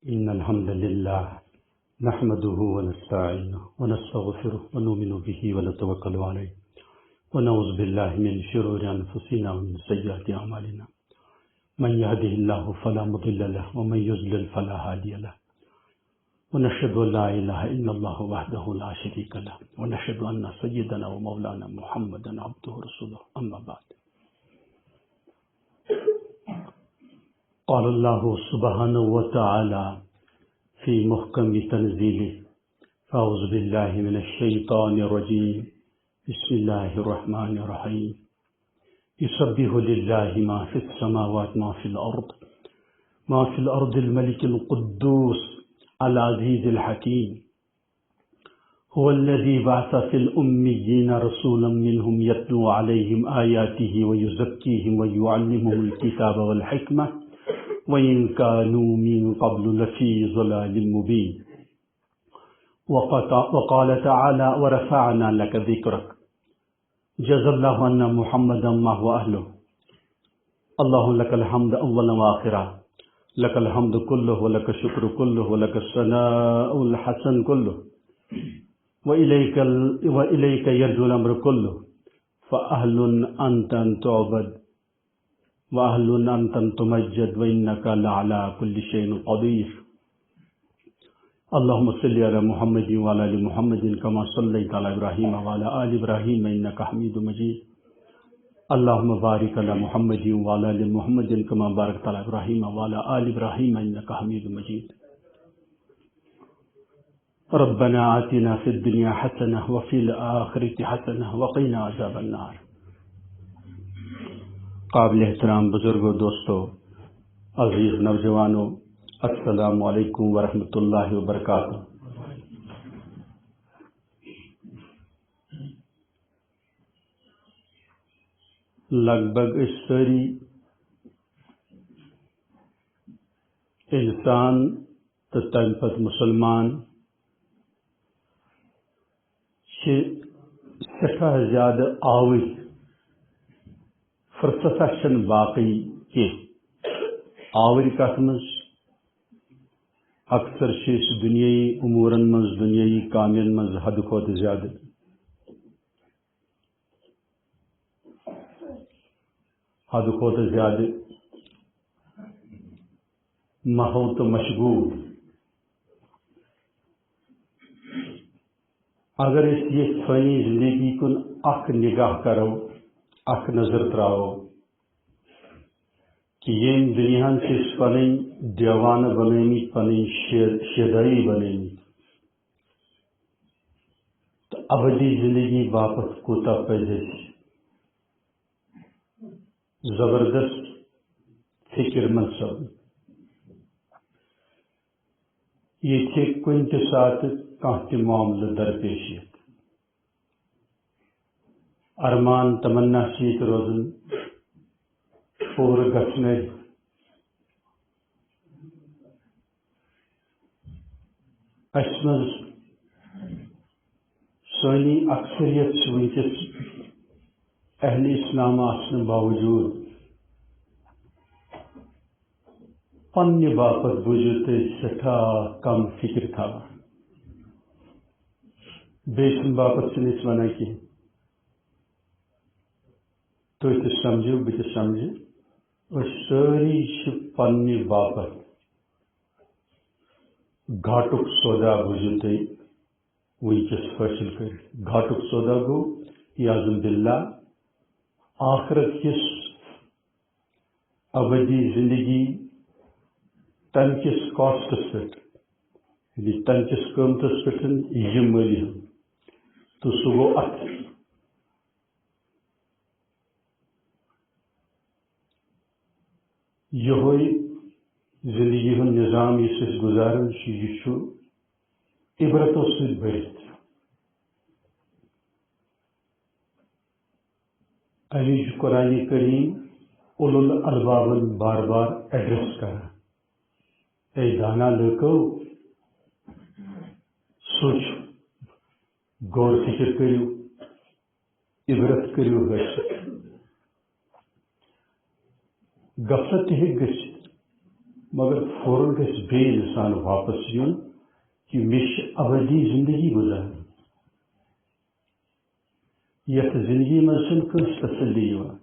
إن الحمد لله نحمده ونستعينه ونستغفره ونؤمن به ونتوكل عليه ونعوذ بالله من شرور أنفسنا ومن سيئات أعمالنا من يهده الله فلا مضل له ومن يضلل فلا هادي له ونشهد أن لا إله إلا الله وحده لا شريك له ونشهد أن سيدنا ومولانا محمدا عبده ورسوله أما بعد. قال الله سبحانه وتعالى في محكم تنزيله فأعوذ بالله من الشيطان الرجيم بسم الله الرحمن الرحيم يسبح لله ما في السماوات ما في الأرض الملك القدوس العزيز الحكيم هو الذي بعث في الأميين رسولا منهم يتلو عليهم آياته ويزكيهم ويعلمهم الكتاب والحكمة وإن كانوا من قبل لفي ضلال مبين. وقال تعالى ورفعنا لك ذكرك جزا الله أن محمدا ما هو أهله. الله لك الحمد أولا وآخرا لك الحمد كله ولك الشكر كله ولك الثناء الحسن كله وإليك يرجو الأمر كله فأهل أنت أن تعبد وأهل أنت أن تمجد وإنك لعلى كل شيء قدير. اللهم صل على محمد وعلى آل محمد كما صليت على إبراهيم وعلى آل إبراهيم إنك حميد مجيد. اللهم بارك على محمد وعلى آل محمد كما باركت على إبراهيم وعلى آل إبراهيم إنك حميد مجيد. ربنا آتنا في الدنيا حسنة وفي الآخرة حسنة وقنا عذاب النار. قابل احترام بزرگوں، دوستو، عزیز نوجوانوں، السلام علیکم ورحمۃ اللہ وبرکاتہ. لگ بھگ اس ساری انسان تو تمہ پتہ مسلمان سٹھاہ زیادہ آور فرصت باقی کی آور کت مز اکثر دنیائی امورن مز دنیائی کامین مز حد کھت زیادہ محو تو مشغول. اگر اس یہ فانی زندگی کن اخ نگاہ کرو، اخ نظر تراو کہ یہ دنیا سے پنی دیوان بنی پنی شیدائی بنی تو ابدی زندگی باپت کوتا پزے زبردست فکر مند سب یہ کن کے ساتھ کانتی معاملہ درپیشیت ارمان تمنا سیت روزن پور گھنے اس مز سونی اکثریت ونکس اہل اسلام آسن باوجود پنہ باپت بوجھو تھی سٹھا کم فکر تھا بیسن باپت سنس ونان کی تھی تو سمجھو بہ تہ سمجھو ساری پنہ باپت گھاٹک سودا بوجھو تھی ونکس حاصل کر. گھاٹک سودا گو یعظم باللہ آخرت کس ابدی زندگی تم کس کاسٹس پہ یعنی تم کس قیمتس پہ یہ ملی تو سہ گو ات یہ زندگی ہند نظام اس گزاران یہ عبرتوں ست بھرت. علی قرآن کریم اولو الالبابن بار بار ایڈریس کران اے دانا لڑکو سوچ غور فکر کرو عبرت کرو حاصل. غفلت ہیک گژھِتھ مگر فوراً گژھِ بیٚیہِ اِنسان واپس یُن کہ مےٚ چھِ ابدی زندگی گزارٕنۍ یتھ زندگی منٛز چھنہٕ کٲنٛسہِ تسلی یِوان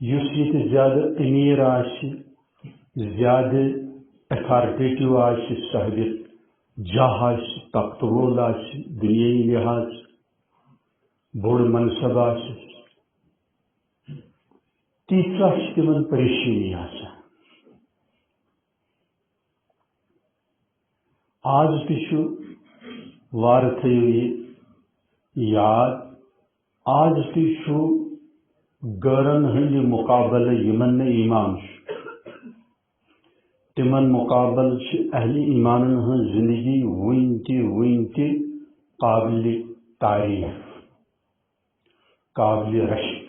یُس ییٚتہِ زیادٕ أمیٖر آسہِ زیادٕ ایتھارٹیٹِو آسہِ صاحبِ جاہ آسہِ طاقت وول آسہِ دُنیٲیی لحاظ بوٚڑ منصب آسہِ تیٖژاہ چھِ تِمن پریشٲنی آسان آز تہِ چھُ وارٕ تھٲیِو یہِ یاد آز تہِ چھُ غٲرن ہٕنٛدِ مُقابلہٕ یِمن نہٕ ایٖمان چھُ تِمن مُقابلہٕ چھِ اہلِ ایٖمانن ہٕنٛز زندگی وُنہِ تہِ قابلِ تعریٖف قابلِ رشک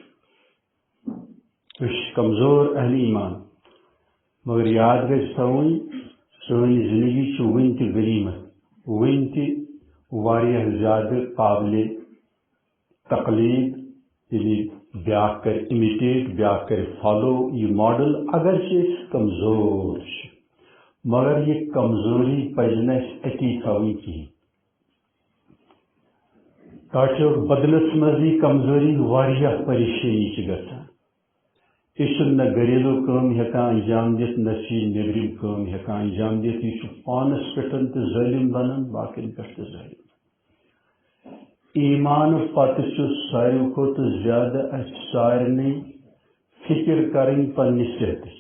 أسۍ چھِ کمزور اہلِ ایٖمان مگر یاد گژھِ تھاوٕنۍ سٲنۍ زندگی چھِ وُنہِ تہِ غنیٖمت وُنہِ تہِ واریاہ زیادٕ قابلِ تقلیٖد ییٚلہِ بیٛاکھ کرِ اِمِٹیٹ بیٛاکھ کرِ فالو یہِ ماڈل اگرچہِ أسۍ کمزور چھِ مگر یہِ کمزوری پزِ نہٕ اَسہِ أتی تھاوٕنۍ کِہیٖنۍ ٹاٹھیو بدلس منٛز یہِ کمزوری واریاہ پریشٲنی چھِ گژھان یہِ چھُنہٕ نہ گریلوٗ کٲم ہٮ۪کان انجام دِتھ نہ چھِ یہِ نیبرِم کٲم ہٮ۪کان انجام دِتھ یہِ چھُ پانس پٮ۪ٹھ تہِ ظٲلِم بنان باقین پٮ۪ٹھ تہِ ظٲلِم ایٖمانہٕ پتہٕ چھُ ساروی کھۄتہٕ زیادٕ اَسہِ سارنٕے فِکر کرٕنۍ پننہِ صحتٕچ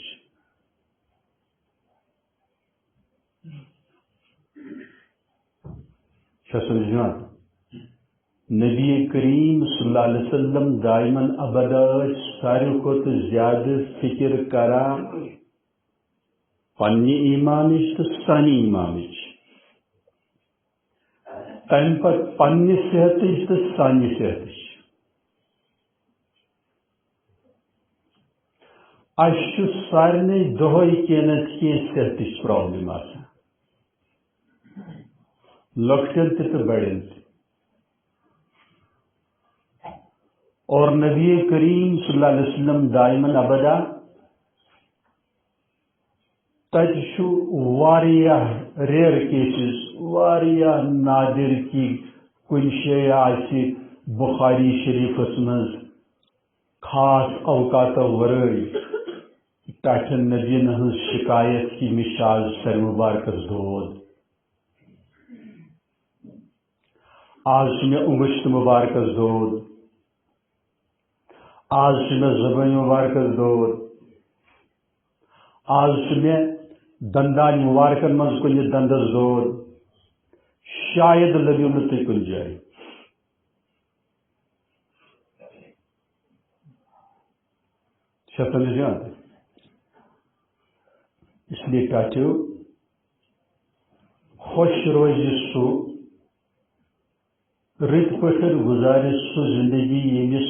چھا سمجھان نبی کریم صلی اللہ علیہ وسلم دائمن ابدا ساروی کھۄتہٕ زیادٕ فِکر کران پننہِ ایٖمانٕچ تہٕ سانہِ ایٖمانٕچ تمہِ پتہٕ پننہِ صحتٕچ تہٕ سانہِ صحتٕچ اَسہِ چھُ سارنٕے دۄہے کینٛہہ نتہٕ کینٛہہ صحتٕچ پرابلم آسان لۄکٹٮ۪ن تہِ تہٕ بڑٮ۪ن تہِ اور نبی کریم صلی اللہ علیہ وسلم دائمن ابدا تتہِ چھُ واریاہ ریئر کیسز واریاہ نادر کہ کُنہِ جایہِ آسہِ بخاری شریفس منٛز خاص اوقاتو ورٲے ٹاٹھٮ۪ن نبیَن ہٕنٛز شکایت کہ مےٚ چھُ آز سر مبارکس دود آز چھُ مےٚ انگشت مبارکس دود آز چھُ مےٚ زبٲنۍ مبارکس دود آز چھُ مےٚ دندان مبارکن منٛز کُنہِ دندس دود شاید لٔبِو نہٕ تُہۍ کُنہِ جایہِ چھا سمجھان اس لیے ٹاٹھیو خۄش روزِ سُہ رٕتۍ پٲٹھۍ گُزارِ سُہ زندگی ییٚمِس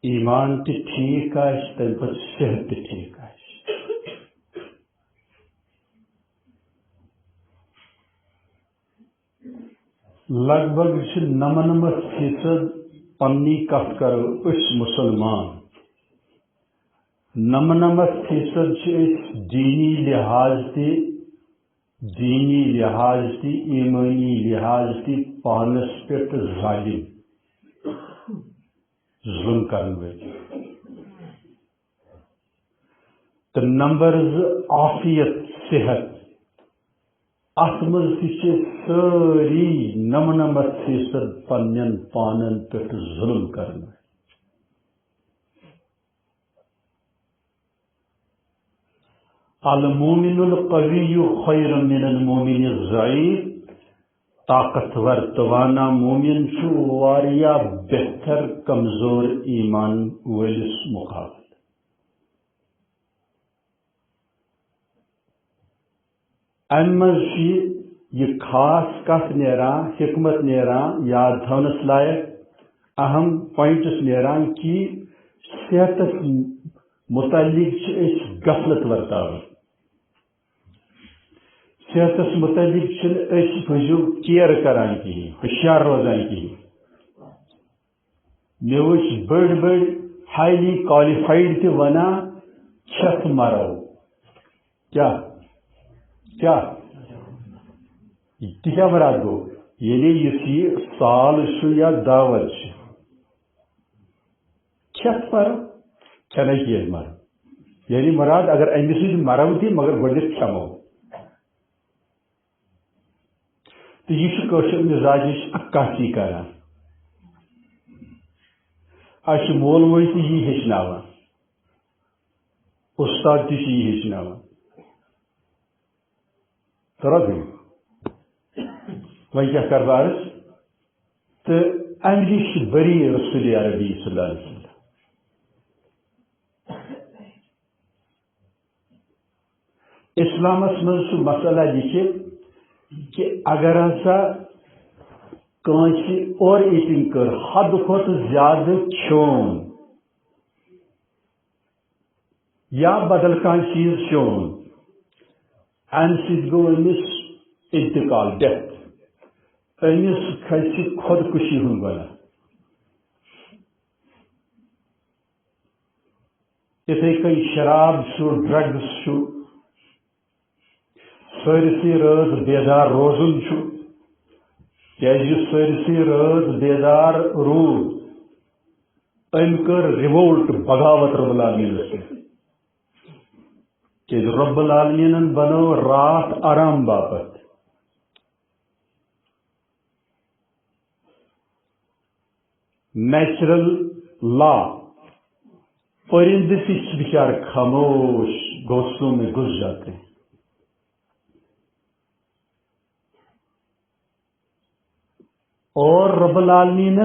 ایٖمان تہِ ٹھیٖک آسہِ تمہِ پتہٕ صحت تہِ ٹھیٖک آسہِ لگ بگ چھِ 99% پننی کتھ کرو أسۍ مُسلمان 99% چھِ أسۍ دیٖنی لحاظ تہِ ایٖمٲنی لحاظ تہِ پانس پٮ۪ٹھ ظٲلِم ظلم کرن وٲلۍ تہٕ نمبر 2 عافیت صحت اتھ منٛز تہِ چھِ سٲری 99% پننٮ۪ن پانن پٮ۪ٹھ ظلم کرن وٲلۍ المومن القوی خیر من المومن الضعیف طاقتور توانا مومن چھُ واریاہ بہتر کمزور ایٖمان وٲلِس مقابل امہِ منٛز چھُ یہِ خاص کتھ نیران حکمت نیران یاد تھاونس لایق اہم پوینٹس نیران کہ صحتس متعلق چھِ أسۍ غفلت ورتاوان صحتس متعلق چھِنہٕ أسۍ بوٗزِو کِیر کران کِہیٖنۍ ہوشیار روزان کِہیٖنۍ مےٚ وٕچھ بٔڑۍ ہایلی کالِفایڈ تہِ ونان چھت مرو کیا کیا یہ کیا مراد گو یعنی یہ سال یا دعوت چھت مرو کھانا چیز مرو یعنی مراد اگر امس سۭتۍ مرو تہِ مگر گۄڈنیتھ کھٮ۪مو تو یہ کٲشُر مزاجٕچ عکاسی کران اَسہِ مول موج تہِ یی ہیٚچھناوان استاد تہِ چھِ یی ہیٚچھناوان ترقی وۄنۍ کیٛاہ کَرٕ بہٕ عرض تہٕ اَمہِ نِش چھِ بری رسول عربی صلی اللہ علیہ وسلم اسلامس منٛز چھُ مسئلہ لیکھِتھ کہ اگر ہسا کٲنٛسہِ اوور ایٹنگ کٔر حد کھۄتہٕ زیادٕ کھیوٚن یا بدل کانٛہہ چیٖز کھیوٚن امہِ سۭتۍ گوٚو أمِس انتقال ڈیتھ أمِس کھسہِ خۄدکُشی ہُنٛد گۄناہ یِتھٕے کٔنۍ شراب چھُ ڈرگس چھُ سٲرسٕے رٲژ بیدار روزُن چھُ کیٛازِ یُس سٲرسٕے رٲژ بیدار روٗد أمۍ کٔر رِوولٹ بغاوت رب العالمیٖنس پٮ۪ٹھ کیٛازِ رب العالمیٖنن بنٲو راتھ آرام باپتھ نیچرل لا پرندے تہِ چھِ بِچار خاموش گھونسلوں میں گھس جاتے ہیں اور رب العالمین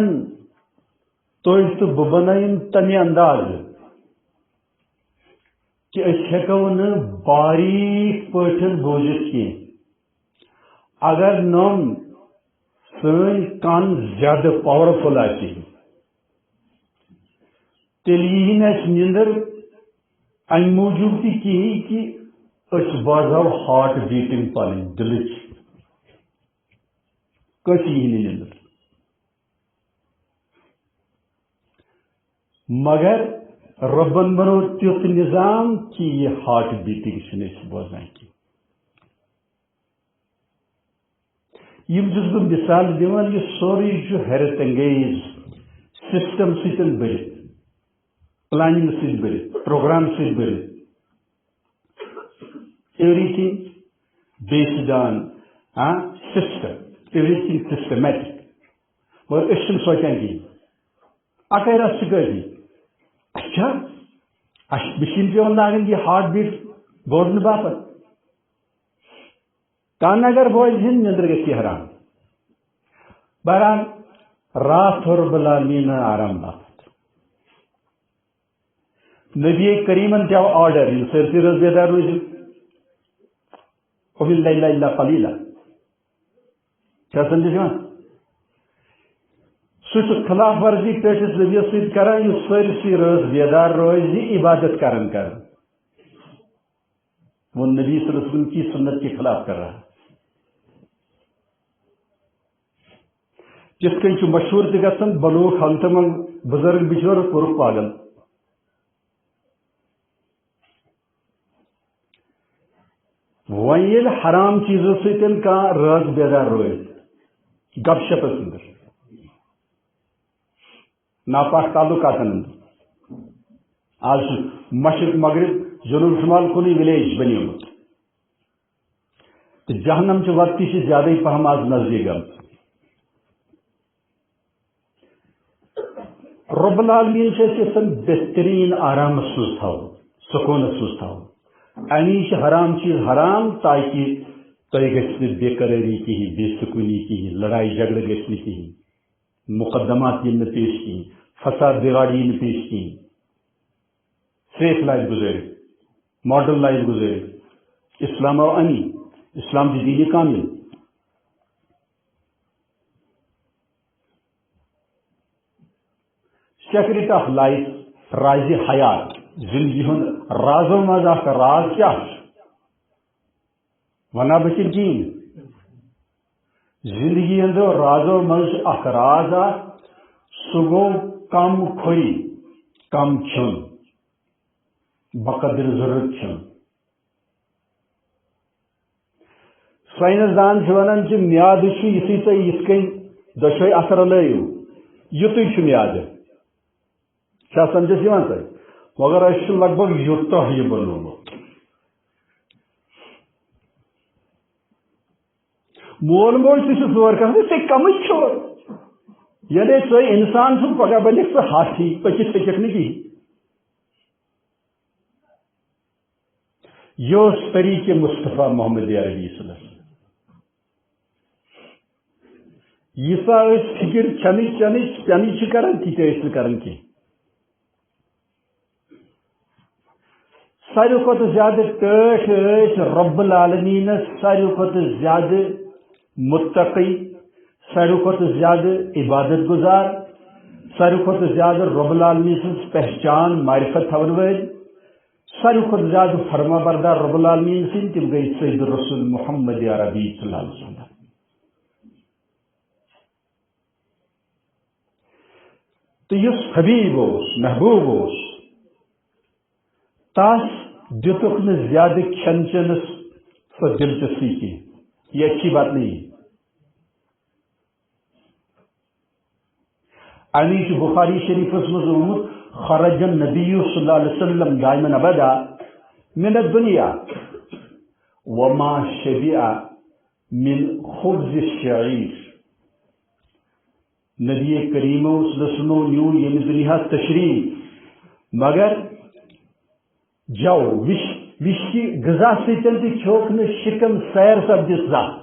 تُہۍ تہٕ بہٕ بنٲیِن تمہِ انداز کہ أسۍ ہٮ۪کو نہٕ باریٖک پٲٹھۍ بوٗزِتھ کینٛہہ اگر نوٚم سٲنۍ کن زیادٕ پاورفُل آسہِ تیٚلہِ یی نہٕ اَسہِ نِندٕر امہِ موٗجوٗب تہِ کِہیٖنۍ کہ أسۍ بوزہو ہارٹ بیٖٹِنگ پنٕنۍ دِلٕچ کٲنٛسہِ یی نہٕ نِندٕر مگر ربن بنو تیُتھ نظام کہ یہ ہارٹ بیٖٹِنگ چھِنہٕ أسۍ بوزان کینٛہہ یِم چھُس بہٕ مثال دِوان یہِ سورُے چھُ حیرت انگیز سسٹم سۭتۍ بٔرِتھ پلاننگ سۭتۍ بٔرِتھ پروگرام سۭتۍ بٔرِتھ everything based on system everything systematic مگر أسۍ چھِنہٕ سونچان کِہیٖنۍ اَکٲے رَژھ چھِ گٲڑی اچھا اَسہِ مِشیٖن پیوان لاگٕنۍ یہِ ہارٹ بیٖٹ بوزنہٕ باپتھ کانٛہہ اگر بوزِ نِندٕر گژھِ یہِ حرام بہرحال راتھ تھوٚو رب العالمیٖنن آرام باپتھ نبی کریٖمن تہِ آو آرڈر ییٚلہِ سٲرسٕے رٲژ بیدار روٗزِو وَبِاللَّيْلِ إِلَّا قَلِيلًا چھا سمجھ یِوان سُہ چھُ خلاف ورزی پیٹس نبیَس سۭتۍ کران یُس سٲرسٕے رٲژ بیدار روزِ عبادت کرن وہ نبی صلی اللہ علیہ وسلم کی سنت کے خلاف کر رہا جس کن مشہور تہ گژھان بلوک ہنتمن بزرگ بچور کورُکھ پاگل وۄنۍ ییٚلہِ حرام چیٖزو سۭتۍ کانٛہہ رٲژ بیدار روزِ گپ شپس اندر ناپاک تعلقاتن اندر آج مشرق مغرب جنوب شمال کُنُے ولیج بنیومُت تہٕ جہنم چہِ وقتی چھِ زیادٕے پہم آز نزدیٖک آمٕژ رب العالمیٖن چھِ أسۍ یژھان بہتریٖن آرامس منٛز تھاوُن سکوٗنس منٛز تھاوُن امی چھِ حرام چیٖز حرام تاکہِ تۄہہِ گژھِ نہٕ بے قرٲری کِہیٖنۍ بے سکوٗنی کِہیٖنۍ لڑایہِ جھگڑٕ گژھِ نہٕ کِہیٖنۍ مقدمات یِن نہٕ پیش کِہیٖنۍ فساد بِگاڑ یی نہٕ پیش کِہیٖنۍ سیف لائف گزٲرِتھ ماڈرن لائف گزٲرِتھ اسلام آو امی اسلام چھُ دیٖنہِ کامل سیکرٹ آف لائف راز حیات زندگی ہُنٛد رازو منٛز اکھ راز کیٛاہ چھُ ونا بہٕ کِنہٕ کِہیٖنۍ زندگی ہٕنٛدیو رازو منٛز چھُ اکھ راز اکھ سُہ گوٚو کم کھوٚرِ کم کھیوٚن بقدر ضرورت چھن سائنسدان ونان میاد یتھی تھی یت کن دشوے اثر لو یوت میاد کیا سمجھس تھی مگر اس لگ بھگ یوتہ یہ بنومت مول موج تھی ژور کر ژے کم چھو یعنی ژے انسان چھُ پگہ بنکھ ژٕ ہاتھی پٔکِتھ ہیٚککھ نہٕ کِہیٖنۍ یہ اوس طریقہ مصطفیٰ محمد عربی صلی اللہ علیہ وسلم ییٖژاہ أسۍ فکر کھٮ۪نٕچ چٮ۪نٕچ پٮ۪نٕچ چھِ کران تیٖتیٛاہ ٲسۍ نہٕ کران کینٛہہ ساروی کھۄتہٕ زیادٕ ٹٲٹھۍ ٲسۍ رب العالمیٖنس ساروی کھۄتہٕ زیادٕ متقی ساروی کھۄتہٕ زیادٕ عبادت گزار ساروی کھۄتہٕ زیادٕ رب العالمیٖن سٕنٛز پہچان معرفت تھاون وٲلۍ ساروی کھۄتہٕ زیادٕ فرما بردار رب العالمیٖن سٕنٛدۍ تِم گٔے سید الرسول محمد عربی صلی اللہ علیہ وسلم تو یُس حبیب اوس محبوب اوس تس دِتُکھ نہٕ زیادٕ کھٮ۪ن چٮ۪نس سۄ دلچسپی کینٛہہ یہ اچھی بات نہیں ہے امی چھُ بخاری شریفس منٛز آمُت خرج النبی صلی اللہ علیہ وسلم دائما ابدا من الدنیا وما شبع من خبز الشعیر نبی کریم صلی اللہ علیہ وسلم نیو ییٚمہِ دنیا تشریف مگر جو وشی غذا سۭتۍ تہِ کھیوٚکھ نہٕ شِکم سیر سپدِس زانٛہہ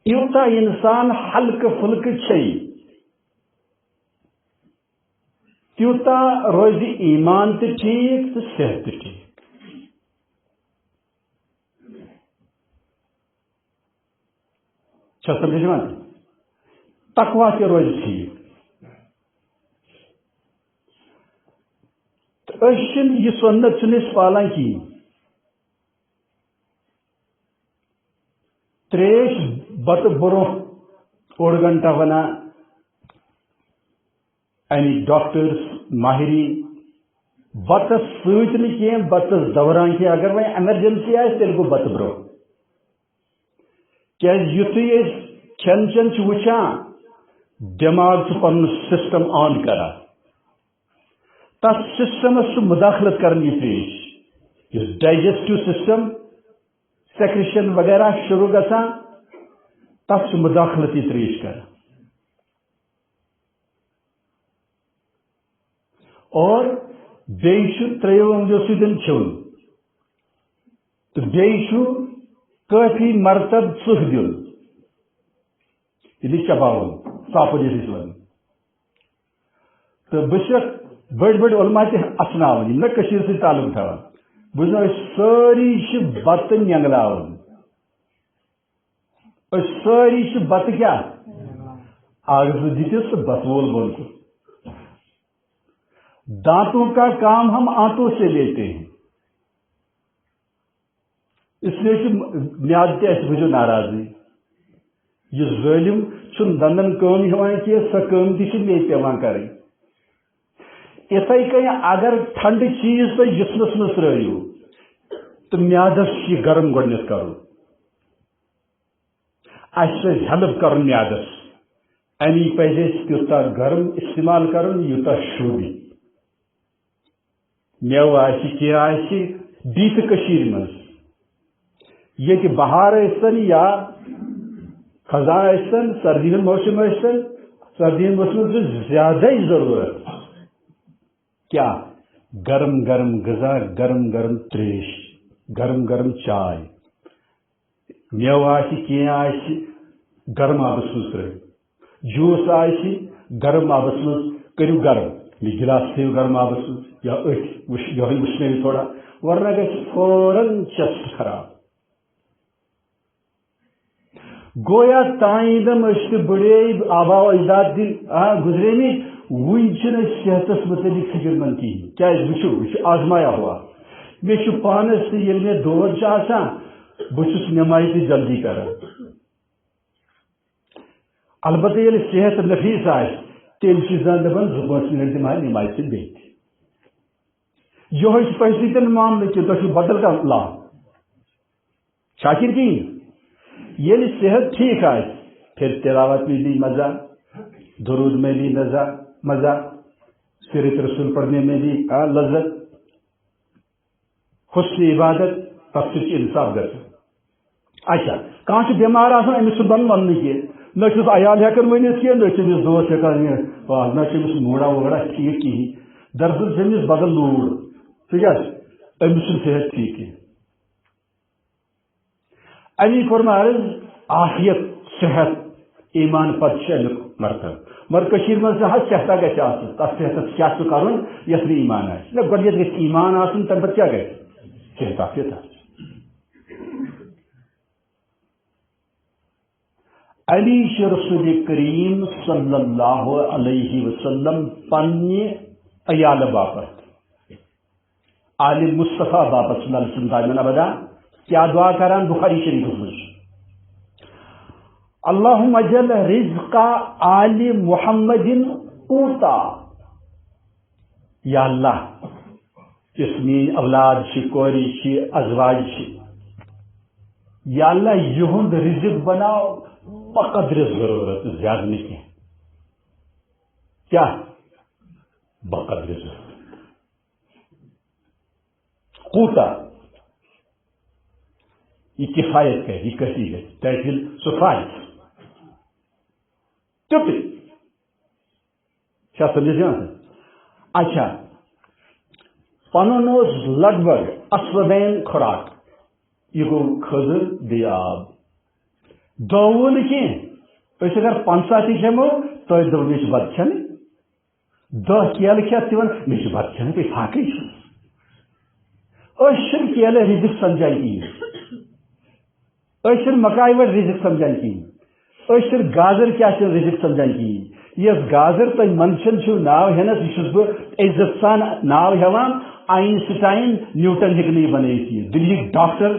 یوٗتاہ انسان ہلکہٕ پھُلکہٕ کھیٚیہِ تیوٗتاہ روزِ ایمان تہِ ٹھیٖک تہٕ صحت تہِ ٹھیٖک چھا سمجھ یِوان تقوا تہِ روزِ ٹھیٖک تہٕ أسۍ چھِنہٕ یہِ سنت چھِنہٕ أسۍ پالان کِہیٖنۍ تریش بتہٕ برونٛہہ اوٚڑ گنٹہٕ ونان اَمِکۍ ڈاکٹٲرٕس ماہریٖن بتس سۭتۍ نہٕ کینٛہہ بتس دوران کینٛہہ اگر وۄنۍ ایمرجنسی آسہِ تیٚلہِ گوٚو بتہٕ برونٛہہ کیٛازِ یُتھُے أسۍ کھٮ۪ن چٮ۪ن چھِ وٕچھان دٮ۪ماغ چھُ پنُن سسٹم آن کران تتھ سسٹمس چھُ مداخلت کران یہِ تریش یُس ڈائجسٹو سسٹم سیکریشن وغیرہ شروع گژھان تتھ چھُ مداخلت یہِ تریش کران اور بیٚیہِ چھُ ترٛیٚیو أنٛگجو سۭتۍ کھیوٚن تہٕ بیٚیہِ چھُ کٲفی مرتب ژٕہ دیُن یعنی چباوُن ژاپُن یتھ أسۍ ونان تہٕ بہٕ چھُسکھ بٔڑۍ بٔڑۍ علما تہِ اسناوان یِم نہ کٔشیٖرِ سۭتۍ تعلق تھاوان بہٕ چھُس أسۍ سٲری چھِ بتہٕ نینگلاوان أسۍ سٲری چھِ بتہٕ کیٛاہ اکھ زٕ دِتِس تہٕ بتہٕ وول بۄن کُن دانتوں کا کام ہم آنتوں سے لیتے ہیں اس لیے میاد تہِ اَسہِ بوٗزِو ناراضی یہِ ظٲلِم چھُنہٕ دندن کٲم ہٮ۪وان کینٛہہ سۄ کٲم تہِ چھِ مے پٮ۪وان کَرٕنۍ یِتھَے کٔنۍ اگر ٹھنڈٕ چیٖز تُہۍ جسمس منٛز ترٛٲیِو تہٕ میادس چھُ یہِ گرم گۄڈنٮ۪تھ کرُن اَسہِ پزِ ہیلپ کرُن میادس امی پزِ اَسہِ تیوٗتاہ گرم استعمال کرُن یوٗتاہ شوٗبہِ میوٕ آسہِ کینٛہہ آسہِ بیٚیہِ تہِ کٔشیٖرِ منٛز ییٚتہِ بہار ٲسۍتن یا خزاں ٲسۍتن سردی ہُنٛد موسم ٲسۍتن سردی ہٕنٛدِ موسمس چھُ زیادَے ضروٗرت کیا گرم گرم غذا گرم گرم تریش گرم گرم چائے میوٕ آسہِ کینٛہہ آسہِ گرم آبس منٛز ترٲوِو جوٗس آسہِ گرم آبس منٛز کٔرِو گرم یہِ گِلاس تھٲیِو گرم آبس منٛز یا أتھۍ یِہوٚے وٕشنٲیِو تھوڑا ورنہ گژھِ فوراً چیسٹ خراب گویا تائیدم أسۍ تہِ بڑے آبا و اجداد تہِ گُزریمٕتۍ وٕنۍ چھِنہٕ أسۍ صحتس متعلق فکر مند کِہیٖنۍ کیٛازِ وٕچھِو یہِ چھُ آزمایا ہوا مےٚ چھُ پانس تہِ ییٚلہِ مےٚ دود چھُ آسان بہٕ چھُس نٮ۪مازِ تہِ جلدی کران البتہ ییٚلہِ صحت نفیٖس آسہِ تیل دپان 2 منٹ دمہا نمازِ سۭتۍ بیٚیہِ تہِ یہوے چھُ تۄہہِ سۭتۍ معاملہٕ کہِ تۄہہِ چھُو بدل کانٛہہ لا شاکر کِہیٖنۍ ییٚلہِ صحت ٹھیٖک آسہِ پھر تلاوت میں بھی مزہ درود میں بھی مزہ سیرت رسول پڑھنے میں بھی لذت حسن عبادت تب سے انصاف گژھان اچھا کانٛہہ چھُ بٮ۪مار آسان أمِس چھُ بنُن وننہٕ کینٛہہ نہ چھُس عیال ہٮ۪کان ؤنِتھ کینٛہہ نہ چھِ أمِس دوست ہٮ۪کان نہ چھِ أمِس موٗڈا ووٗڈا ٹھیٖک کِہیٖنۍ دراصل چھِ أمِس بدل لوٗر ٹھیٖک حظ أمِس چھُنہٕ صحت ٹھیٖک کینٛہہ امی کوٚر مےٚ عرض عافیت صحت ایمان پتہٕ چھُ امیُک مرتبہ مگر کٔشیٖرِ منٛز تہِ حظ صحتہ گژھِ آسُن تتھ صحتس کیٛاہ چھُ کَرُن یتھ نہٕ ایمان آسہِ نہ گۄڈنٮ۪تھ گژھِ ایمان آسُن تمہِ پتہٕ کیٛاہ گژھِ صحت عافیت آسہِ علی چھُ رسول کریم صلی اللہ علیہ وسلم پننہِ عیالہٕ باپتھ عالم مصطفیٰ باپتھ صلی اللہ علیہ وسلم دائمن ابدا کیا دعا کران بخاری شریفس منٛز اللہم اجعل رزق آل محمد قوتا یا اللہ یُس میٲنۍ اولاد چھِ کورِ چھِ ازواج چھِ یا اللہ یِہُنٛد رزق بناو بقدر ضرورت زیادٕ نہٕ کینٛہہ کیٛاہ بقدر ضرورت قوتا یہ کفایت کرے یہ کافی ہے دیٹ ول سفائس تیُتُے چھا سمجھ یِوان اچھا پنُن اوس لگ بگ اسودین خوراک یہ گوٚو کھٔزٕر بیٚیہِ آب دوٚوُہ نہٕ کینٛہہ أسۍ اگر 50 تہِ کھٮ۪مو تۄہہِ دوٚپ مےٚ چھُ بتہٕ کھٮ۪نٕے 10 کیلہٕ کھٮ۪تھ تہِ وَن مےٚ چھُ بتہٕ کھٮ۪نٕے بیٚیہِ فاقٕے چھُ أسۍ چھِنہٕ کیلہٕ رِزق سمجھان کِہیٖنۍ أسۍ چھِنہٕ مکاے وٲلۍ رِزق سمجھان کِہیٖنۍ أسۍ چھِنہٕ گازر کیٛاہ چھِ رِزق سمجھان کِہیٖنۍ یۄس گازر تۄہہِ منٛدچھان چھِو ناو ہٮ۪نس یہِ چھُس بہٕ عزت سان ناو ہٮ۪وان آینسٹاین نیوٹن ہیٚکہِ نہٕ یہِ بنٲیِتھ کِہیٖنۍ دُنہِکۍ ڈاکٹر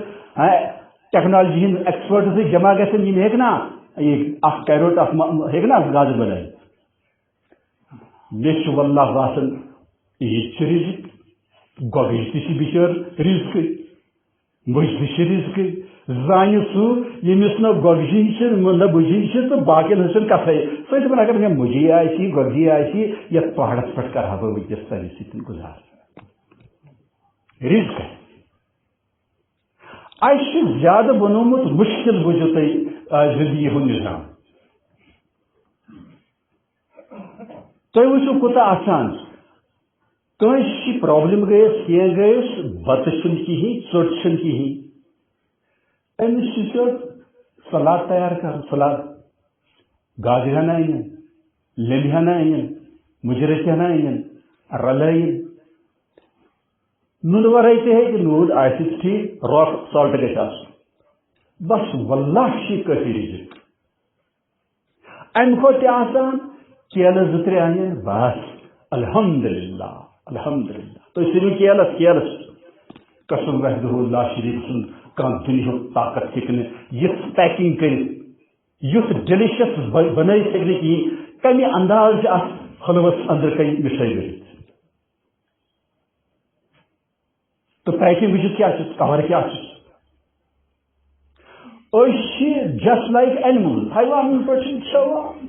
ٹیکنالوجی ہٕنٛدۍ ایکسپٲرٹ سۭتۍ جمع گژھن یِم ہیٚکہِ نا یہِ اکھ کیروٹ اکھ ہیٚکہِ نا گازر بنٲیِتھ مےٚ چھُ واللہ باسان یہِ تہِ چھُ رِزق گۄگٕج تہِ چھِ بِچٲر رِزقٕے مٔجۍ تہِ چھِ رِزقٕے زانہِ سُہ ییٚمِس نہ گۄگجی چھِ نہ بُجی چھِ تہٕ باقین ہٕنٛز چھنہٕ کتھٕے سُہ دپان اگر مےٚ مُجی آسہِ گۄگجی آسہِ یتھ پہاڑس پٮ۪ٹھ کرٕ ہا بہٕ وٕنکیٚس تٔمِس سۭتۍ گُزار رِزق اَسہِ چھُ زیادٕ بنوومُت مُشکل بوٗزِو تُہۍ زندگی ہُنٛد نظام تُہۍ وٕچھِو کوٗتاہ آسان کٲنٛسہِ چھِ پرابلم گٔیَس کینٛہہ گٔیَس بتہٕ چھُنہٕ کِہیٖنۍ ژوٚٹ چھُنہٕ کِہیٖنۍ أمِس چھُ سیوٚد سلاد تیار کران سلاد گاجر ہنا أنِن لیٚمبۍ ہنا أنِن مُجرٲژ ہنا أنِن رلٲیِن نُنہٕ ورٲے تہِ ہیٚکہِ نوٗن آسٮ۪س ٹھیٖک راک سالٹ گژھِ آسُن بس واللہ چھِ کٲفی رِزق امہِ کھۄتہٕ تہِ آسان کیلہٕ 2-3 انن بس الحمدللہ الحمدللہ تُہۍ سٔنِو کیلس قسم وحدہ لا شریٖک سُنٛد کانٛہہ دُنیہُک طاقت ہیٚکہِ نہٕ یِژھ پیکنگ کٔرِتھ یُتھ ڈیلِشس بنٲیِتھ ہیٚکہِ نہٕ کِہیٖنۍ کمہِ انداز چھِ اتھ حلوس أنٛدرٕ کنہِ مِٹھٲے بٔرِتھ تہٕ پیکنگ وٕچھِتھ کیٛاہ چھُس کور کیٛاہ چھُس أسۍ چھِ جسٹ لایک اینمل حیوانن پٲٹھۍ چھِنہٕ کھٮ۪وان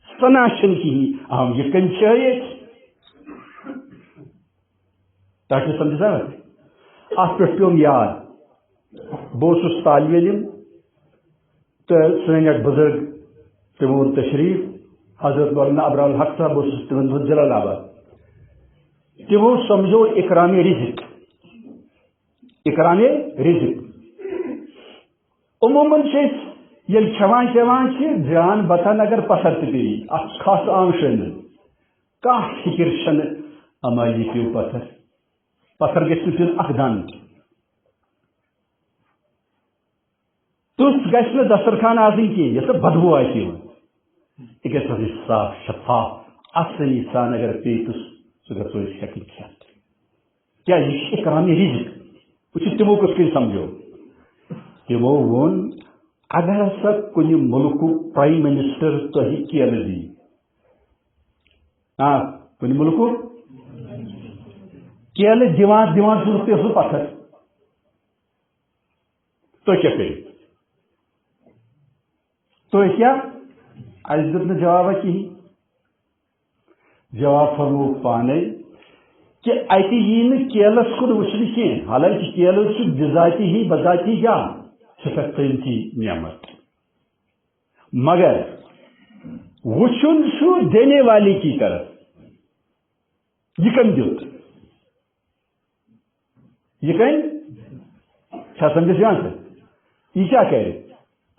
سنا چھِنہٕ کِہیٖنۍ یِتھ کٔنۍ چھِ ییٚتہِ تۄہہِ چھُ سمجھان اتھ پٮ۪ٹھ پیوٚم یاد بہٕ اوسُس طالبہِ علم تہٕ سٲنۍ اکھ بُزرگ تِمو اوٚن تشریٖف حضرت مولانا ابرار الحق صاحب بہٕ اوسُس تِمن دۄہن جلال آباد تِمو سمجھو اکرامِ رزق عموٗمن چھِ أسۍ ییٚلہِ کھٮ۪وان چٮ۪وان چھِ جان بتن اگر پتھر تہِ پیٚیہِ اتھ چھُ خاص عام شٲمِل کانٛہہ فِکر چھنہٕ اما یہِ پیوٚو پتھر گژھِ نہٕ پیوٚن اکھ دانہٕ تہِ تُژھ گژھِ نہٕ دسترخان آسٕنۍ کینٛہہ یۄس بدبوٗ آسہِ یِوان یہِ گژھِ آسٕنۍ صاف شفاف آسٲنی سان اگر پیٚیہِ تہٕ سُہ گژھو أسۍ ہٮ۪کٕنۍ کھٮ۪تھ کیٛازِ یہِ چھِ اکرامِ رزق وٕچھِو تِمو کِتھ کٔنۍ سمجھو تِمو ووٚن اگر ہسا کُنہِ مُلکُک پرایم منسٹر تۄہہِ کیلہٕ دی ہاں کن ملک کیل دیوان دیوان سو پتھر تو کیا کریں تو کیا اس دیت جواب کہیں جواب فرمو پانے کہ اتہ یہ کیلس کن وچن کی حالانکہ کیل بذاتی ہی بذاتی کیا سفید قیمتی نعمت مگر وچن دینے والی کی طرف یہ کم دیت یہ کیا سمجھ یہاں سے یہ کیا کرے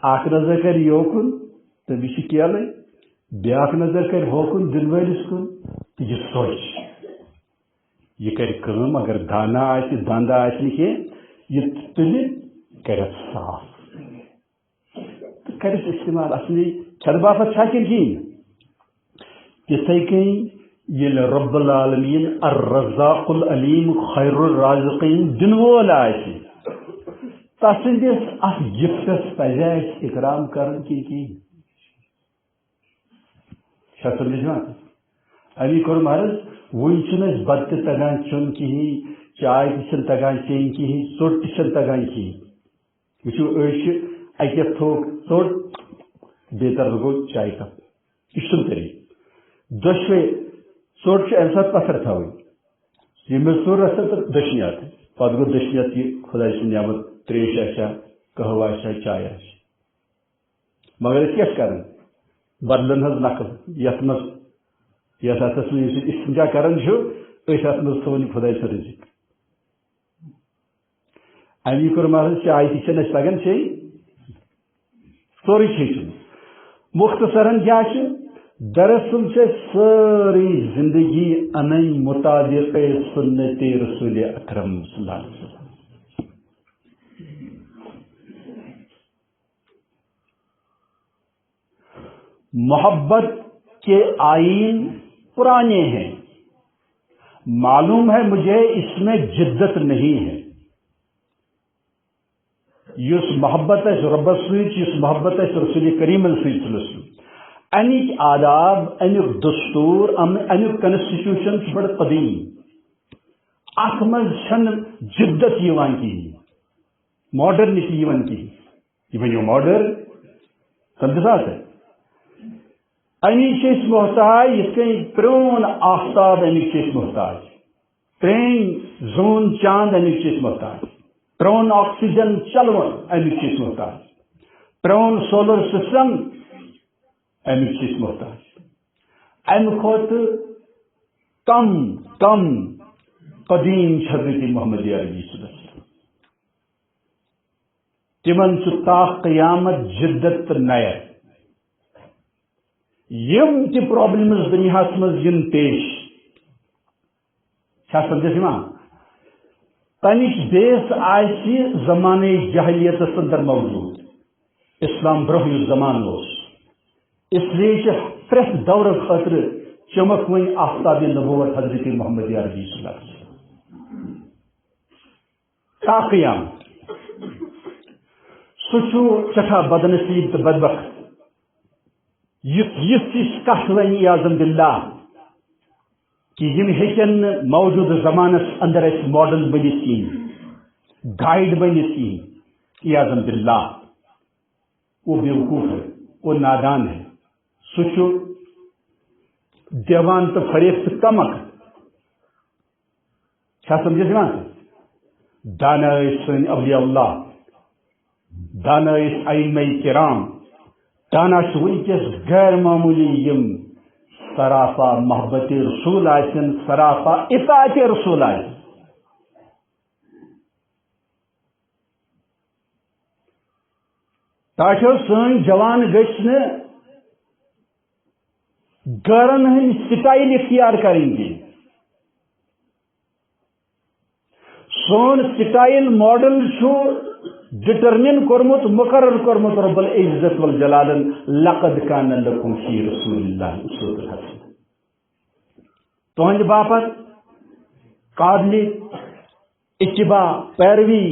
اخ نظر کر یوکن تو یہ کیل بیاکھ نظر کر ہوکن دل ولس کن تو یہ سوچ یہ کر کام اگر دانا آسہ دند آسہ یہ تل کر صاف تو کرس استعمال اصلی چھت باپت چھا کن کہین تتھے کن یل رب العالمین الرزاق العلیم خیر الرازقین دن وول آسہ تسندس ات گفٹس پزِ اسہ اکرام کرن کہین سمجھ امی کور مرض ون چھ بتہ تگان چون کہین چائے تہ تگان چین کہین ژوٹ تہ تگان کہین وچھو اکہ تھوک ژوٹ بیٚیہِ طرف گو چائے کپ یہ طریقہ دشوے ژوٹ ام سات پتھر تھوٕنۍ ییٚمہِ ژوٚر آسان تو دشنی ات پتہٕ گو دشنی ات یہ خداے سٕنٛز نعمت تریش آسیا قہوہ آسیا چائے آسیا مگر اس کیا کرن بدلن ہز نقل یت مز یس اتس مز استنجا کران اس ات مز تھون خداے سُنٛد رزق امی کور مرض چائے تہ اس لگان چیٚنۍ سورُے چیٚچُن مختصراً کیا دراصل سے ساری زندگی انن مطابق سنت رسول اکرم صلی اللہ علیہ وسلم محبت کے آئین پرانے ہیں معلوم ہے مجھے اس میں جدت نہیں ہے یس محبت رب س محبت رسول کریم وسلم امیک آداب امیک دستور امیک کنسٹیٹیوشن بڑا قدیم ات من جدت کہین ماڈرنٹی کہین یہ ونو ماڈرن سمجھا امیک محتاج یت کن پرون آفتاب امیک محتاج پرین زون چاند امیک محتاج پرون آکسیجن چلون امیک محتاج پرون سولر سسٹم امیک محتاج امہ کھت کم قدیم حضرت محمد عربی صلی اللہ علیہ وسلم تمن تا قیامت جدت نیر یم تہ پرابلمز دنیا مز ین پیش کیا سمجھے تمچ بیس آسی زمانے جہلیت اندر موجود اسلام برہ زمان اس لیے پریت دور خاطر چمک ون آفتاب نبوت حضرت محمد عربی صلی اللہ علیہ وسلم تا قیام سہ سٹھا بدنصیب تو بدبخت کت ون اعظم باللہ کہ یم ہیکن موجود زمانس اندر اس ماڈل بنت کہین گائیڈ بنت کہین اعظم باللہ وہ بیوقوف ہے وہ نادان ہے سہ دیوان تو فریب تو کمک کیا سمجھے دانا سن اولیاء اللہ دانا ائمہ کرام دانا ونکس غیر معمولی یم سراپا محبت رسول آسن سراپا اطاعت رسول آسن تاکہ سن جوان گھن گرن ہند سٹائل اختیار کریں گے سون سٹائل ماڈل ڈٹرمن کورمت مقرر کورمت رب العزت والجلال لقد کان لکم فی رسول اللہ اسوۃ حسنہ تہند باپت قابل اتباع پیروی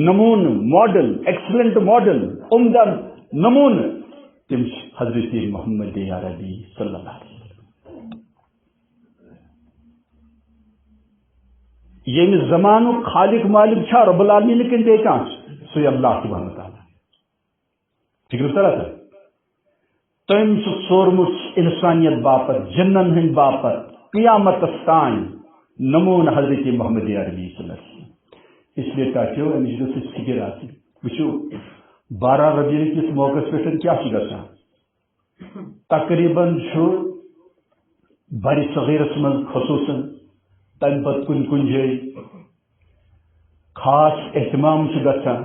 نمون ماڈل ایکسلنٹ ماڈل عمدہ نمون تم حضرت محمد عربی صلی اللہ علیہ وسلم یم زمانک خالق مالک چھا رب العالمین کن بے کان سی اللہ سبحانہ تعالی فکر طرح تم سورمت انسانیت باپت جنن ہند باپت قیامت تان نمون حضرت محمد عربی صلی اللہ علیہ وسلم اس لیے تاکہ امچ گھس فکر وچو 12 ربیع کس موقع پہ کیا گا تقریباً بر صغیرس من خصوصاً تم پت کن جائے خاص اہتمام گا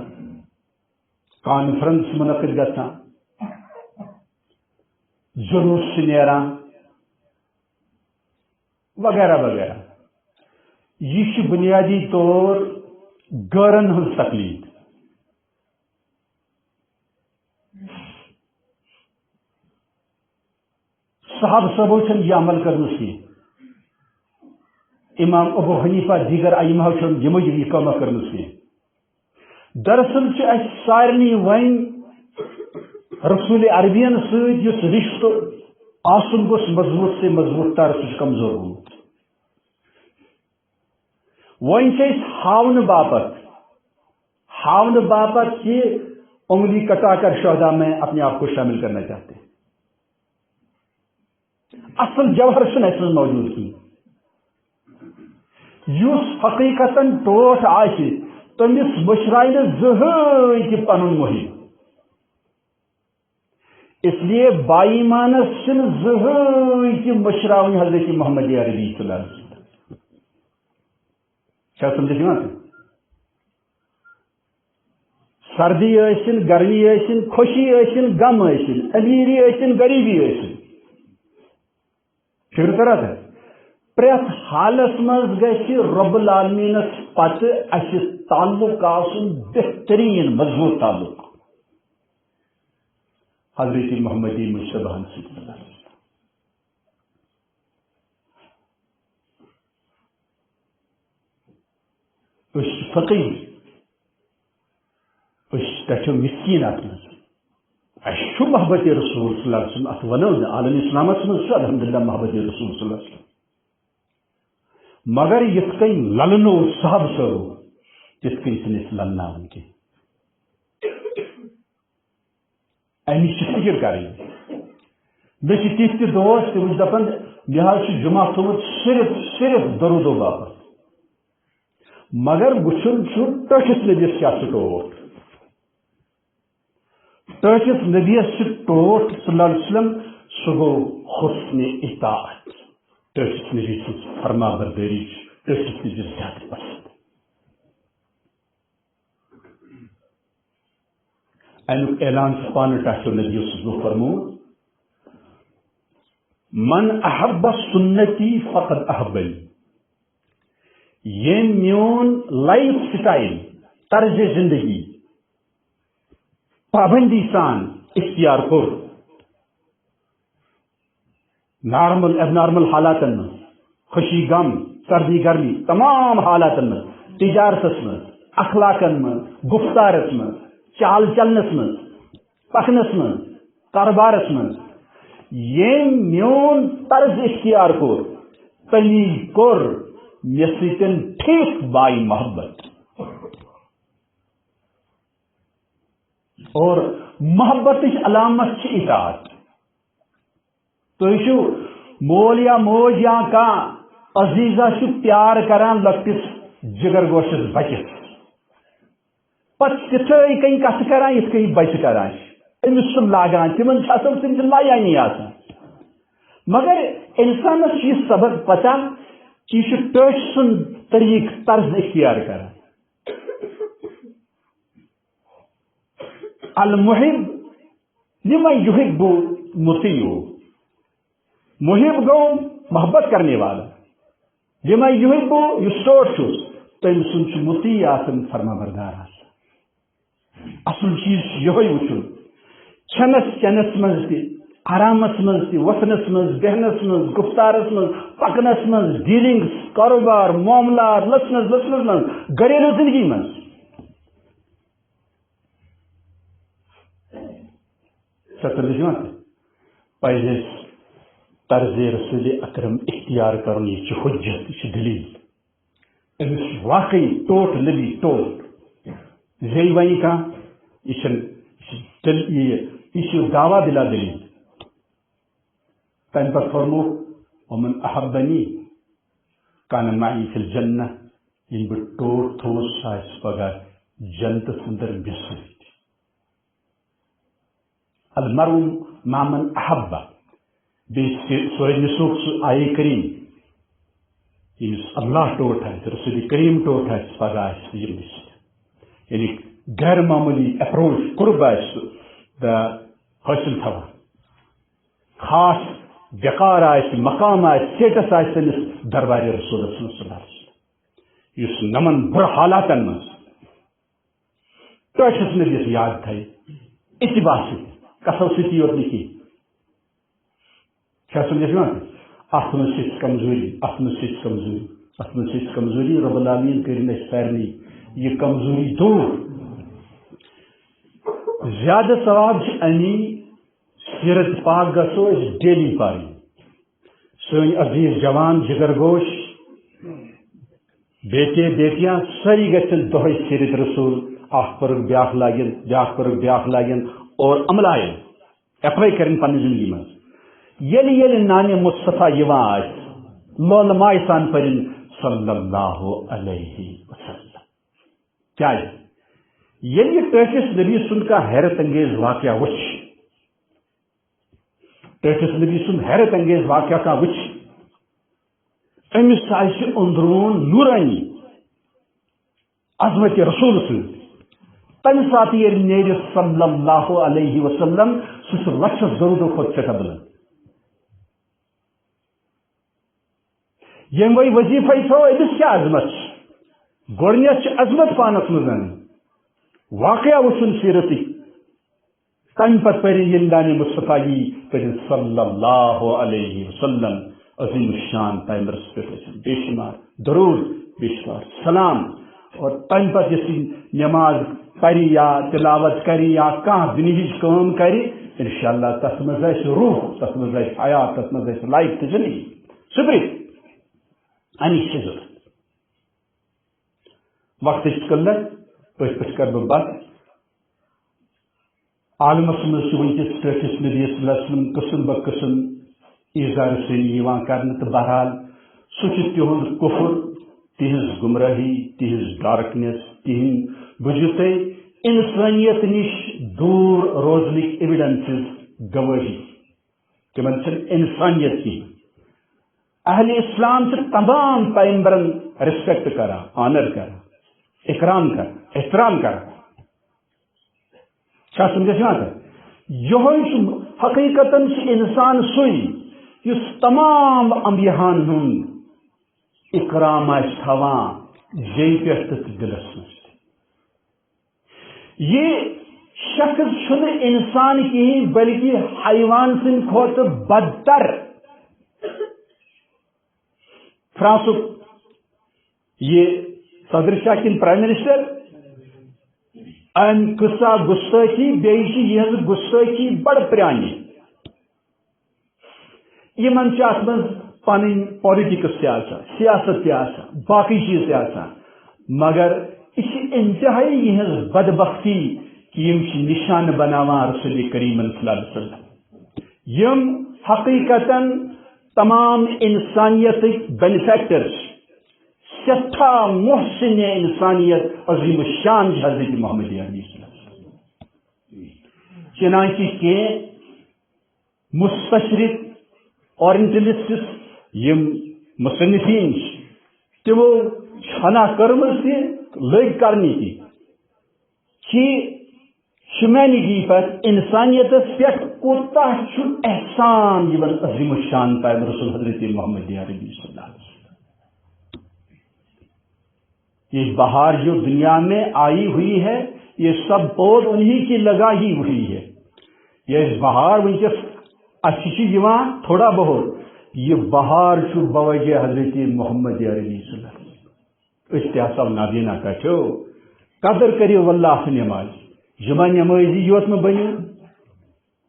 کانفرنس منعقد گا جلوس نیران وغیرہ وغیرہ یہ بنیادی طور غیرن ہز تقلید صحابہ صاحبو یہ عمل کرنے کی امام ابو حنیفہ دیگر ائمہ یمو یہ کام کرنے کی دراصل سارنی ون رسول عربین ست رشتہ آسن گوس مضبوط سے مضبوط تر سہ کمزور گومت ون ہاؤن باپت کہ انگلی کٹا کر شہداء میں اپنے آپ کو شامل کرنا چاہتے ہیں اصل جوہر اس موجود کی اس حقیقت ٹوٹ تمس مشرائے زہن پن مہم اس لیے بائیمانس زہن مشراون حضرت محمد عربی صلی اللہ علیہ وسلم کیا سمجھ سردی ٲسِن گرمی ٲسِن خوشی ٲسِن غم ٲسِن امیری ٲسِن غریبی ٲسِن فکر کرا تھا پریت حالس مز گژھِ رب العالمینس پتہ اسہِ تعلق آسُن بہترین مضبوط تعلق حضرت محمد مصطفیٰ صلی اللہ علیہ وسلم فقیر مسکین ات محبت رسول صلی اللہ علیہ وسلم ات ونو عالم اسلام مز الحمدللہ محبت رسول صلی اللہ علیہ وسلم مگر یت کن للنو صاحب صاحب تت کن للنا کی امچ فکر کریں مے تیت دوست تم دپان مے جمعہ تھوت صرف درود و باپت مگر وچن ٹھس نبیس کیا ٹوٹ ٹھس نبیس ٹوٹ صلی اللہ علیہ وسلم سہ گو حسن اطاعت ٹھس نبی سن فرما برداری ٹھس نبی زیادہ پسند امیک اعلان پانہ ٹھو نبی فرمو من احب سنتی فقد احبنی یہ میون لائف سٹائل طرز زندگی پابندی سان اختیار کور نارمل اب نارمل حالات میں خوشی غم سردی گرمی تمام حالات میں تجارتس میں اخلاقن میں گفتارس میں چال چلنس میں پکنس میں کاروبارس میں یہ میون طرز اختیار کور تمی کور مے سن ٹھیک بائی محبت اور محبت علامت اطاعت تھی مول یا موج یا کان عزیزہ پیار کران لکٹس جگر گوشس بچس پتہ تتھے کن کت کران یت کن بچہ کران تمس سم لاگان تمن تم لایانی آسان مگر انسانس یہ سبق پتہ کہ یہ ٹچ سن طریق طرز اختیار کران المحب لمن يحب مطیع محب گو محبت کرنے والا لمن يحب یس ٹوٹ چھس تم سن مطیع آسن فرما بردار آسان اصل چیز یہ وچن کھنس چنس مز تہ آرامس مز تہ وتھنس مز بہنس مز گفتارس مز پکنس مز ڈیلنگس کاروبار معاملات لسنس مز گھریلو زندگی مز پز طرز رسول اکرم اختیار کرن یہ حجت یہ دلیل أمس واقعي توت نبي توت زي وين كان يشن دعوة بلا دليل تن پر فرمو ومن أحبني كان معي في الجنة إن بتور توس سايس بغا جنت سندر بيسريت المرء مع من أحب بسورة نسوخ آية كريم يمس الله توت ہے رسول کریم توت ہے بغا يمس يعني غير معمولی اپروچ قرب دا حاصل تھا خاص وقار مقام سٹیٹس سنس دربار رسول صلی اللہ علیہ وسلم اس نمن بر حالاتن من ٹچس نبیس یاد تھے اتباع کسو ستی یوت نکی کیا سمجھ ات من ست کمزوری ات من ست کمزوری ات من ست کمزوری رب العالمین کرن اس سارنی یہ کمزوری دور زیادہ ثواب امی سیرت پاک گھو ڈیلی پاری سن عزیز جوان جگر گوش بیٹے بیٹیاں ساری گھن دہے سیرت رسول اخ پرک بیاکھ لاگن بیاکھ پرک بیاکھ لاگن اور عملائن اپلائی کرن پنہ زندگی من یل یل نانہ مصطفیٰ یوان لول مائی سان پرن صلی اللہ علیہ وسلم کیا یل یہ ٹیٹس نبی سن کا حیرت انگیز واقعہ وچ ٹیٹس نبی سن حیرت انگیز واقعہ کا وچ امس آئے اندرون نورانی عظمت رسول سن تمہ سات یہ نیر صلی اللہ علیہ وسلم سہ لچھ ضرور کھت چٹا بلند یم وی وظیفہ تھو امس کیا عظمت گۄڈنیتھ عظمت پانس مزن واقعہ وچن سیرتی تم پتہ پرن یلدان مصطفیٰ پرن صلی اللہ علیہ وسلم عظیم الشان پیمبرس پہ بے شمار درود بے شمار سلام اور تم پتہ یس نماز پری یا تلاوت کری یا کانٛہہ دنہچ کٲم کری انشاءاللہ تس مز روح تس مز حیات تس مز لائف تو زندگی سپرت امی ضرورت وقت قلت پہ کر بہ بت عالمس مز ونکس ٹھٹس نبی صلی اللہ علیہ وسلم قسم بہ قسم ایزار سنی کرنے تو بہرحال سہ تہذ کفر تہذ گمراہی تہذ ڈارکنیس تہند بوجھو تھی انسانیت نش دور روزنک ایویڈنسز گواہی تمن انسانیت کی اہل اسلام سے تمام پیمبرن ریسپیکٹ کرا آنر کرا اکرام کر احترام کر کیا سمجھے یہ حقیقت انسان سوئی اس تمام انبیاءن ہند اکرام تھوان جی پہ دلس مز یہ شخص چھن انسان کہیں بلکہ حیوان سند کھوت بدتر فرانسک یہ صدر شاہ کن پرائم منسٹر ام قصہ گستاخی بیچ یہ گستاخی بڑ پرانی یمن ات من پن پالیٹکس تہ سیاست تہ باقی چیز تہ مگر یہ انتہائی یہ بدبختی کہ نشان بناوان رسول کریم صلی اللہ علیہ وسلم یم حقیقتا تمام انسانیت بینیفیکٹرز سٹھا محسن انسانیت عظیم الشان حضرت محمد علیہ السلام چنانچہ کہ مستشرق اورینٹلسٹس یم مصنفین تمو چھنا کرمز لگ کرنی تھی کہ ہیومینٹی پر انسانیت پہ کوتا احسان یہ عظیم الشان پیغمبر رسول حضرت محمد عربی صلی اللہ علیہ وسلم یہ بہار جو دنیا میں آئی ہوئی ہے یہ سب پود انہی کی لگائی ہوئی ہے یہ بہار ونکس اچھی تھوڑا بہت یہ بہار بوجہ حضرت محمد عربی صلی اللہ علیہ وسلم اتحساب نابینا کٹو قدر کریو واللہ نماز جمعہ نمازی یوت میں بنیو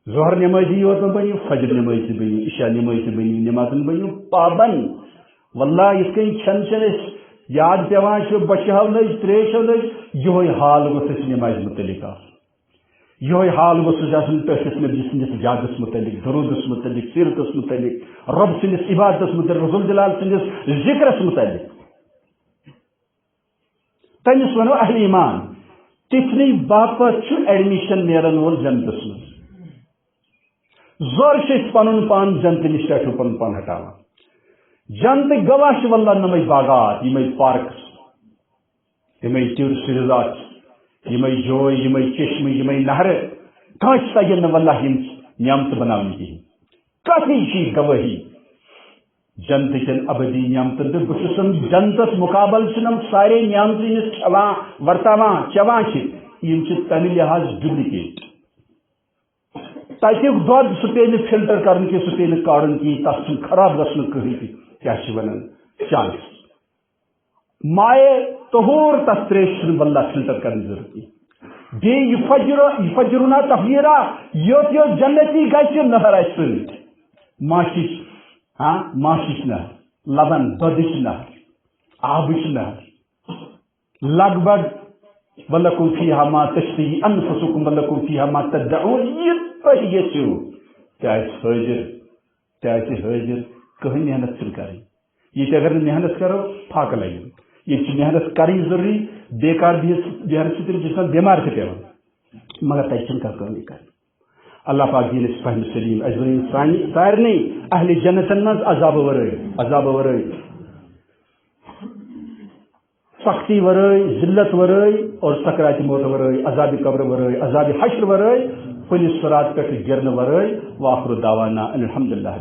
ظہر نمازی یوت میں بنیو فجر نمازی بنیو عشاء نمازی بنیو نماز بنیو پابند واللہ اس کہیں چھن یاد پیوان بچہ لج تریش لج یہ حال گوس نماز متعلق یہ حال گوس تحفظ نبی سندس یادس متعلق درودس متعلق سیرتس متعلق رب سندس عبادتس متعلق رسول جلال سندس ذکرس متعلق تمس ونو اہل ایمان تتنی باپت ایڈمیشن نیرن وول جنتس من زور سے پن پان جنت نش پن پان ہٹانا جنت گواہ واللہ نمے باغات یمے پارکس یمے ٹورسٹ ریزارٹس یمے جوے یمے چشمہ یمے نہر کانچ تگن واللہ یم نعمت بناون کہین کافی چیز گواہی جنت کن ابدی نعمتن تو بسم جنتس مقابل چنم سارے نعمت کھوان ورتاوان چوان یم تمہ لحاظ ڈپلکیٹ تک دھد سہ پہ فلٹر کرن کی سہ پہ کاڑن کی تس خراب گھن کہیں تھی کیا ونان چانس مائع طہور تس تریش واللہ فلٹر کرنے ضرورت بی یفجرنا تفجیرا یوت یوت جنتی گھر نہر سٹ ماشش ماشش نہر لبن دودھ نہر آبچ نہر لگ بھگ ولکم فیہا ما تشتہی انفسکم ولکم فیہا ما تدعون یہ حاضر کہیں محنت چھ کریں یہ اگر محنت کرو پھاکہ لگے یہ محنت کریں ضروری بیکار بہن سن بیمار تہ پیوان مگر تک کہیں کریں اللہ پاک دین اس فہم سلیم اجمعین سارے اہل جنتن مز عذاب ورائے سختی ورائے ذلت ورائے اور سکرات موت ورائے عذاب قبر ورائے عذاب حشر ورائے پولیس صراط پہ گرن ورائے واخر دعوانا الحمدللہ